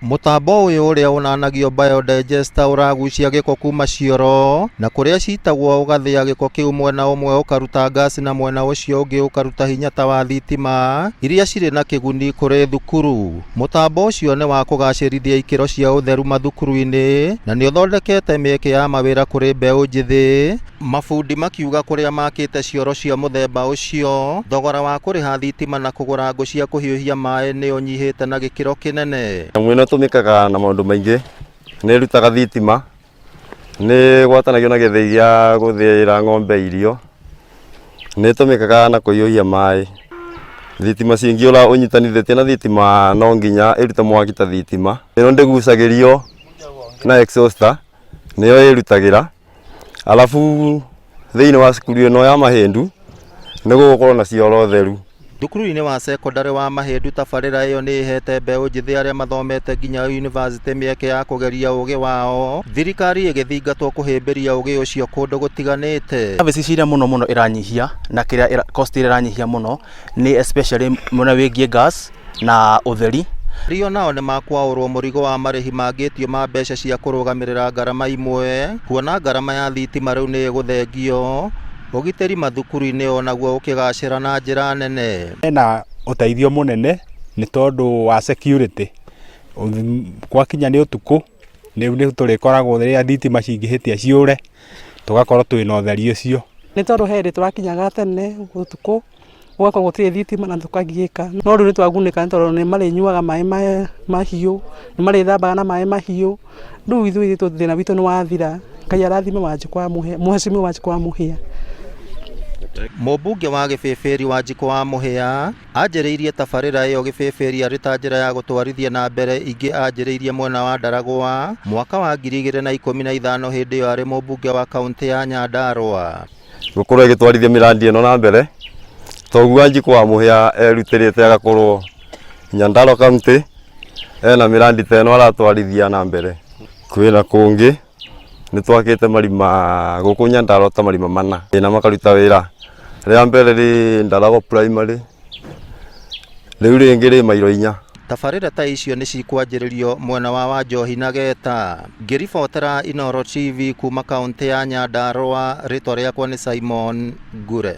Mutambo uyu uria unanagio biodigester uragucia giko kuma cioro na kuria citagwo ugathia giko kiu mwena umwe ukaruta gasi na mwena ucio ungi ukaruta hinya ta wa thitima iria ciri na kiguni kuri thukuru. Mutambo ucio ni wa kugacirithia ikiro cia utheru mathukuru-ini na ni uthondekete mieke ya mawira kuri mbeu njithi. Mafundi makiuga kuria makite cioro cia muthemba ucio thogora wa kuriha thitima na kugura ngo cia kuhiuhia mai ni unyihite na gikiro kinene. Mwena tumikaga na maundu maingi, ni rutaga thitima, ni gwatanagio na githii gia guthira ng'ombe irio, ni tumikaga na kuhiuhia mai. Thitima cingiura unyitanithitie na thitima no nginya irute mwaki ta thitima. Ino ndigucagirio na exhauster niyo irutagira. Alafu thiini wa cukuru ino ya Mahindu ni gugukorwo na cioro theru. Thukuru-ini wa secondary wa Mahindu tabarĩra iyo ni ihete mbeu njithi aria mathomete nginya university mieke ya kugeria ugi wao, thirikari igithingatwo kuhimbiria ugi ucio kundu gutiganite. Services ciria muno iranyihia na kiria cost iranyihia muno ni especially muna wigie gas na utheri. Rio nao ni makwaurwo murigo wa marihi mangitio ma mbeca cia kurugamirira ngarama imwe, kuona ngarama ya thitima riu ni guthengio. Ugiteri mathukuru-ini onaguo ukigacira na njira nene. Na uteithio munene ni tondu wa security. Gwakinya ni utuku ni turikoragwo riria thitima cingihitia ciure tugakorwo twina utheri ucio. Ni tondu hindi turakinyaga tene utuku ugakorwo gutiri thitima na tukagiika. No riu ni twagunika tondu ni marinyuaga mai mahiu, ni marithambaga na mai mahiu. Riu ithuĩ thĩna witũ ni wathira. Ngai arathime Wanjikũ wa Mũhia, Mheshimiwa Wanjikũ wa Mũhia. Mũmbunge wa Gĩbĩbĩri Wanjikũ wa Mũhia anjĩrĩirie tabarĩra ĩyo Gĩbĩbĩri arĩ ta njĩra ya gũtwarithia na mbere ingĩ anjĩrĩirie mwena wa Ndaragwa mwaka wa 2015 hĩndĩ ĩyo arĩ mũmbunge wa kaunti ya Nyandarua. Gũkorwo ĩgĩtwarithia mirandi ĩno na mbere toguo Wanjikũ wa Mũhia erutĩrĩte agakorwo Nyandarua kaunti ena mirandi ta ĩno aratwarithia na mbere. Kwĩna kũngĩ ni twakite marima guku Nyandarua ta marima mana na makaruta wira. Ria mbere ri Ndaragwa primary riu ringi ri mairo 4. Tabarĩra ta icio ni cikwanjĩrĩrio mwena wa Wanjohi na Geta. Ngĩribotera Inooro TV kuma kaunti ya Nyandarua, rĩtwa rĩakwa ni Simon Ngure.